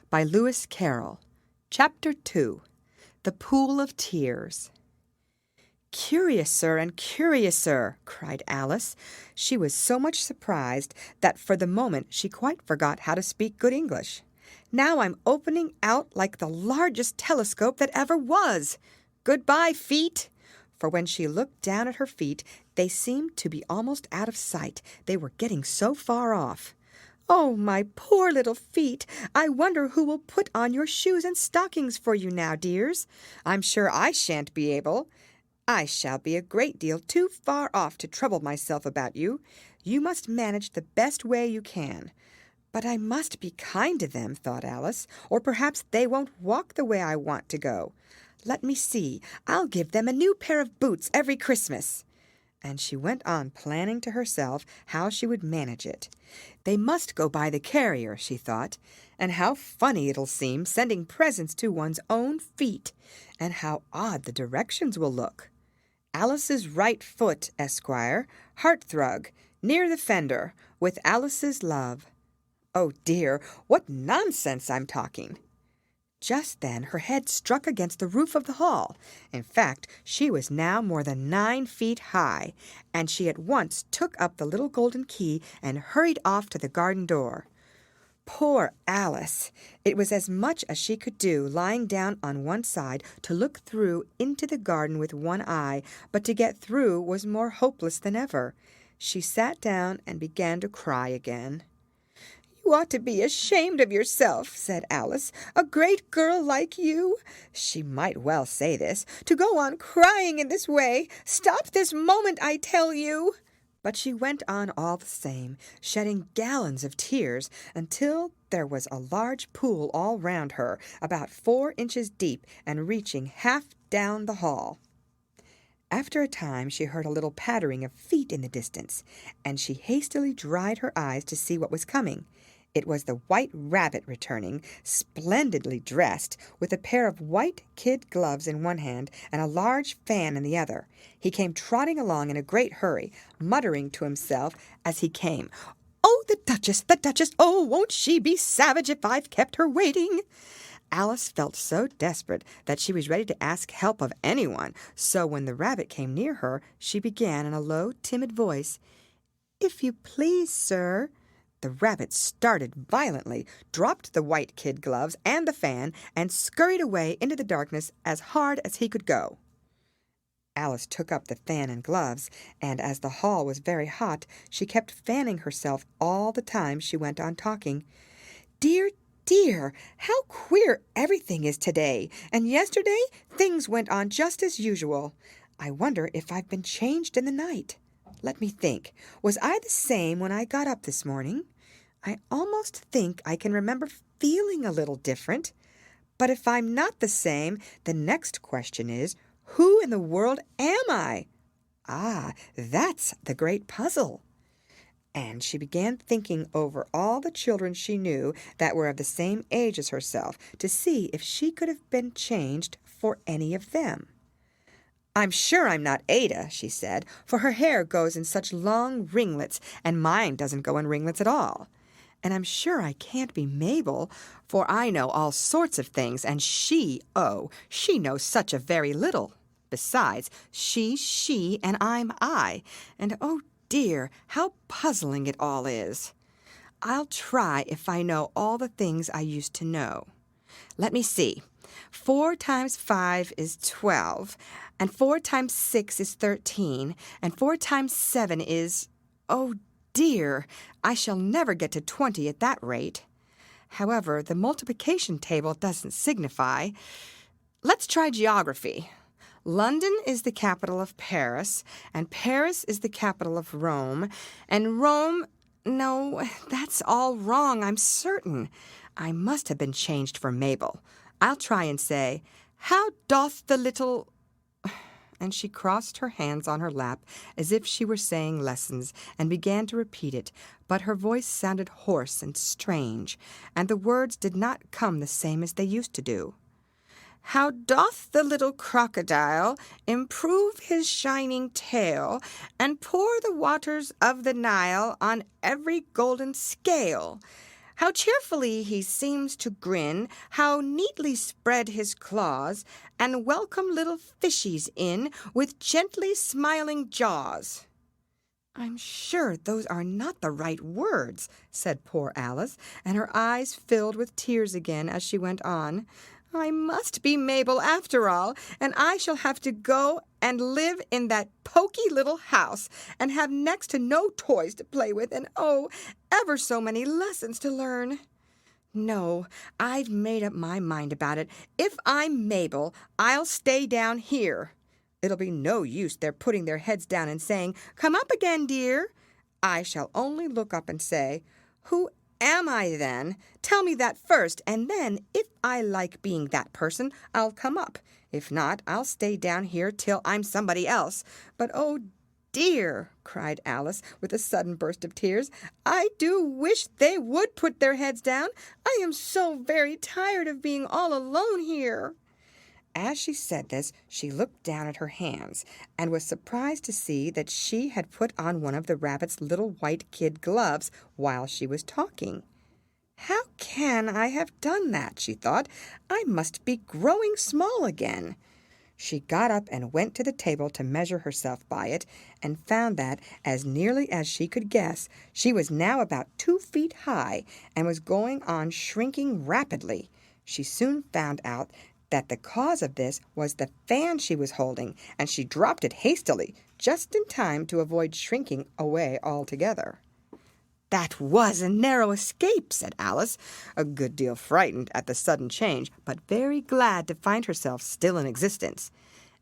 by Lewis Carroll. Chapter 2. The Pool of Tears. "Curiouser and curiouser!" cried Alice. She was so much surprised that for the moment she quite forgot how to speak good English. "Now I'm opening out like the largest telescope that ever was. Goodbye, feet!" For when she looked down at her feet, they seemed to be almost out of sight. They were getting so far off. "Oh, my poor little feet! I wonder who will put on your shoes and stockings for you now, dears. I'm sure I shan't be able. I shall be a great deal too far off to trouble myself about you. You must manage the best way you can." "But I must be kind to them," thought Alice, "or perhaps they won't walk the way I want to go. Let me see, I'll give them a new pair of boots every Christmas." And she went on planning to herself how she would manage it. They must go by the carrier, she thought, and how funny it'll seem sending presents to one's own feet, and how odd the directions will look. "Alice's right foot, Esquire, hearthrug, near the fender, with Alice's love." Oh dear, what nonsense I'm talking! Just then her head struck against the roof of the hall. In fact, she was now more than 9 feet high, and she at once took up the little golden key and hurried off to the garden door. Poor Alice! It was as much as she could do, lying down on one side, to look through into the garden with one eye, but to get through was more hopeless than ever. She sat down and began to cry again. "You ought to be ashamed of yourself," said Alice. "A great girl like you," she might well say this, "to go on crying in this way. Stop this moment, I tell you." But she went on all the same, shedding gallons of tears, until there was a large pool all round her, about 4 inches deep and reaching half down the hall. After a time she heard a little pattering of feet in the distance, and she hastily dried her eyes to see what was coming. It was the White Rabbit returning, splendidly dressed, with a pair of white kid gloves in one hand and a large fan in the other. He came trotting along in a great hurry, muttering to himself as he came, "Oh, the Duchess, the Duchess! Oh, won't she be savage if I've kept her waiting?" Alice felt so desperate that she was ready to ask help of anyone, so when the rabbit came near her, she began in a low, timid voice, "If you please, sir." The rabbit started violently, dropped the white kid gloves and the fan, and scurried away into the darkness as hard as he could go. Alice took up the fan and gloves, and as the hall was very hot, she kept fanning herself all the time she went on talking. "Dear, dear, how queer everything is today, and yesterday things went on just as usual. I wonder if I've been changed in the night. Let me think. Was I the same when I got up this morning? I almost think I can remember feeling a little different. But if I'm not the same, the next question is, who in the world am I? Ah, that's the great puzzle." And she began thinking over all the children she knew that were of the same age as herself, to see if she could have been changed for any of them. "I'm sure I'm not Ada," she said, "for her hair goes in such long ringlets, and mine doesn't go in ringlets at all. And I'm sure I can't be Mabel, for I know all sorts of things, and she knows such a very little. Besides, she's she, and I'm I, and oh dear, how puzzling it all is. I'll try if I know all the things I used to know. Let me see. 4 times 5 is 12, and 4 times 6 is 13, and 4 times 7 is, oh dear, I shall never get to 20 at that rate. However, the multiplication table doesn't signify. Let's try geography. London is the capital of Paris, and Paris is the capital of Rome, and Rome, no, that's all wrong, I'm certain. I must have been changed for Mabel. I'll try and say, how doth the little... And she crossed her hands on her lap as if she were saying lessons, and began to repeat it, but her voice sounded hoarse and strange, and the words did not come the same as they used to do. How doth the little crocodile improve his shining tail, and pour the waters of the Nile on every golden scale? How cheerfully he seems to grin, how neatly spread his claws, and welcome little fishies in with gently smiling jaws." "I'm sure those are not the right words," said poor Alice, and her eyes filled with tears again as she went on. "I must be Mabel after all, and I shall have to go and live in that poky little house, and have next to no toys to play with, and oh, ever so many lessons to learn. No, I've made up my mind about it. If I'm Mabel, I'll stay down here. It'll be no use their putting their heads down and saying, 'Come up again, dear.' I shall only look up and say, 'Who am I then? Tell me that first, and then, if I like being that person, I'll come up. If not, I'll stay down here till I'm somebody else. But oh dear," cried Alice, with a sudden burst of tears, "I do wish they would put their heads down. I am so very tired of being all alone here." As she said this, she looked down at her hands, and was surprised to see that she had put on one of the rabbit's little white kid gloves while she was talking. "How can I have done that?" she thought. "I must be growing small again." She got up and went to the table to measure herself by it, and found that, as nearly as she could guess, she was now about 2 feet high, and was going on shrinking rapidly. She soon found out that the cause of this was the fan she was holding, and she dropped it hastily, just in time to avoid shrinking away altogether. "That was a narrow escape," said Alice, a good deal frightened at the sudden change, but very glad to find herself still in existence.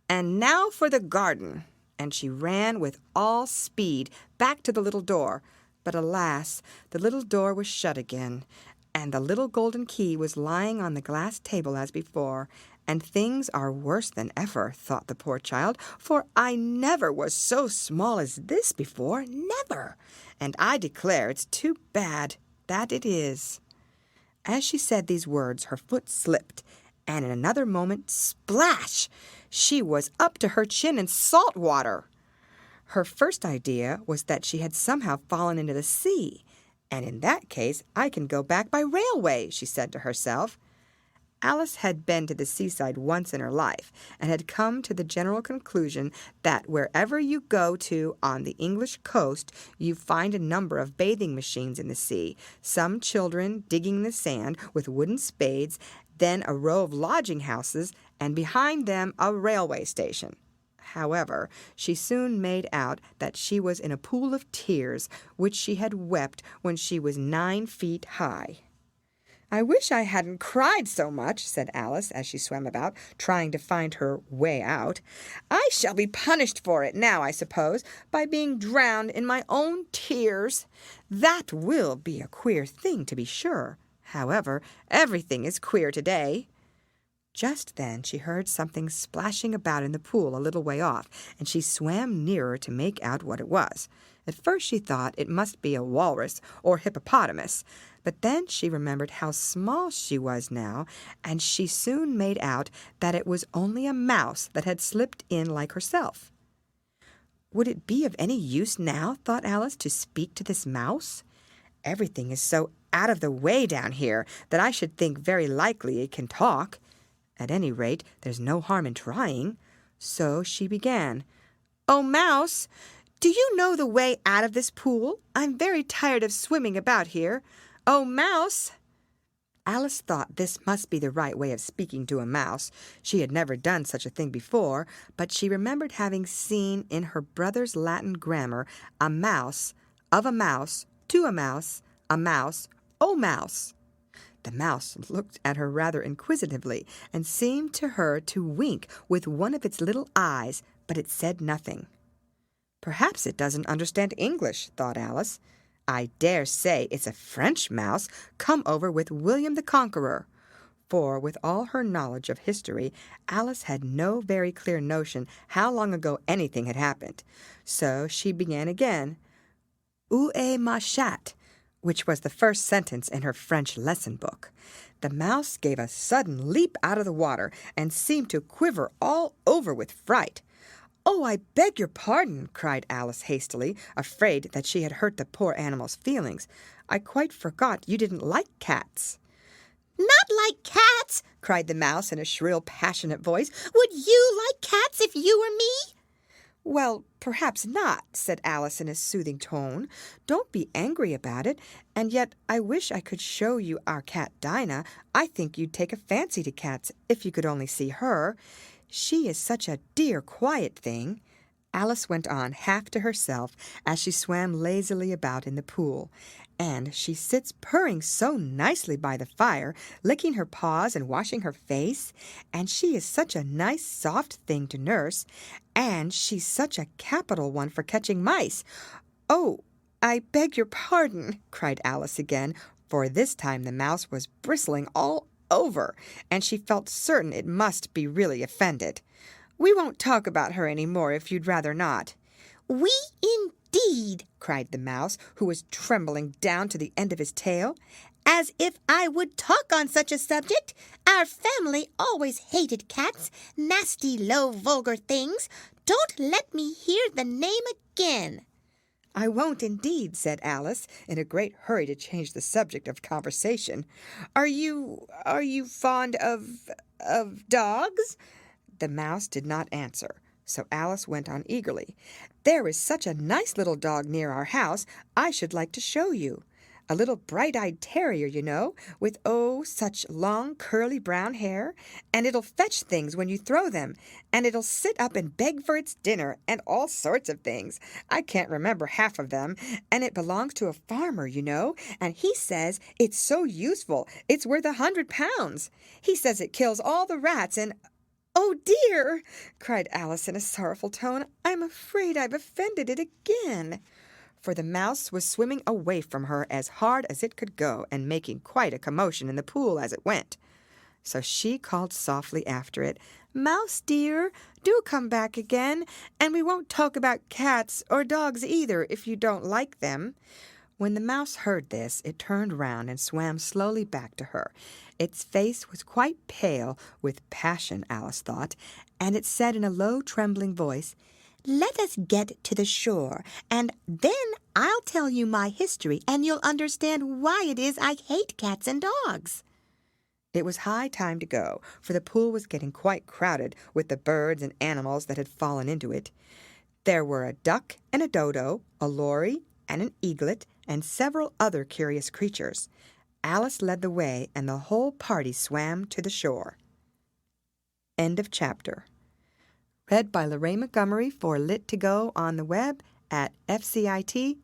"And now for the garden." And she ran with all speed back to the little door. But alas, the little door was shut again, and the little golden key was lying on the glass table as before. "And things are worse than ever," thought the poor child, "for I never was so small as this before, never. And I declare it's too bad, that it is." As she said these words, her foot slipped, and in another moment, splash! She was up to her chin in salt water. Her first idea was that she had somehow fallen into the sea, and in that case I can go back by railway, she said to herself. Alice had been to the seaside once in her life, and had come to the general conclusion that wherever you go to on the English coast, you find a number of bathing machines in the sea, some children digging the sand with wooden spades, then a row of lodging houses, and behind them a railway station. However, she soon made out that she was in a pool of tears, which she had wept when she was 9 feet high. "I wish I hadn't cried so much," said Alice, as she swam about, trying to find her way out. "I shall be punished for it now, I suppose, by being drowned in my own tears. That will be a queer thing, to be sure. However, everything is queer today." Just then she heard something splashing about in the pool a little way off, and she swam nearer to make out what it was. At first she thought it must be a walrus or hippopotamus, but then she remembered how small she was now, and she soon made out that it was only a mouse that had slipped in like herself. Would it be of any use now, thought Alice, to speak to this mouse? Everything is so out of the way down here that I should think very likely it can talk. At any rate, there's no harm in trying. So she began. "Oh, Mouse, do you know the way out of this pool? I'm very tired of swimming about here. Oh, Mouse!" Alice thought this must be the right way of speaking to a mouse. She had never done such a thing before, but she remembered having seen in her brother's Latin grammar a mouse, of a mouse, to a mouse, oh mouse. The mouse looked at her rather inquisitively, and seemed to her to wink with one of its little eyes, but it said nothing. "Perhaps it doesn't understand English," thought Alice. "I dare say it's a French mouse come over with William the Conqueror." For, with all her knowledge of history, Alice had no very clear notion how long ago anything had happened. So she began again, "Où est ma chatte?" which was the first sentence in her French lesson book. The mouse gave a sudden leap out of the water, and seemed to quiver all over with fright. "Oh, I beg your pardon," cried Alice hastily, afraid that she had hurt the poor animal's feelings. I quite forgot you didn't like cats." "Not like cats!" cried the mouse in a shrill, passionate voice. "Would you like cats if you were me?" "Well, perhaps not," said Alice in a soothing tone. "Don't be angry about it. And yet I wish I could show you our cat Dinah. I think you'd take a fancy to cats if you could only see her. She is such a dear, quiet thing." Alice went on, half to herself, as she swam lazily about in the pool. "And she sits purring so nicely by the fire, licking her paws and washing her face. And she is such a nice, soft thing to nurse. And she's such a capital one for catching mice. Oh, I beg your pardon," cried Alice again, for this time the mouse was bristling all over, and she felt certain it must be really offended. "We won't talk about her any more if you'd rather not." "We indeed!" cried the mouse, who was trembling down to the end of his tail. "As if I would talk on such a subject! Our family always hated cats, nasty, low, vulgar things. Don't let me hear the name again." "I won't indeed," said Alice, in a great hurry to change the subject of conversation. Are you fond of dogs?" The mouse did not answer, so Alice went on eagerly. "There is such a nice little dog near our house, I should like to show you. A little bright-eyed terrier, you know, with, oh, such long, curly brown hair. And it'll fetch things when you throw them. And it'll sit up and beg for its dinner, and all sorts of things. I can't remember half of them. And it belongs to a farmer, you know, and he says it's so useful, it's worth 100 pounds. He says it kills all the rats and—" "Oh, dear!" cried Alice in a sorrowful tone. "I'm afraid I've offended it again." For the mouse was swimming away from her as hard as it could go, and making quite a commotion in the pool as it went. So she called softly after it, "Mouse dear, do come back again, and we won't talk about cats or dogs either, if you don't like them." When the mouse heard this, it turned round and swam slowly back to her. Its face was quite pale with passion, Alice thought, and it said in a low, trembling voice, "Let us get to the shore, and then I'll tell you my history, and you'll understand why it is I hate cats and dogs." It was high time to go, for the pool was getting quite crowded with the birds and animals that had fallen into it. There were a duck and a dodo, a lory and an eaglet, and several other curious creatures. Alice led the way, and the whole party swam to the shore. End of chapter. Read by Lorraine Montgomery for Lit2Go on the web at fcit.usf.edu.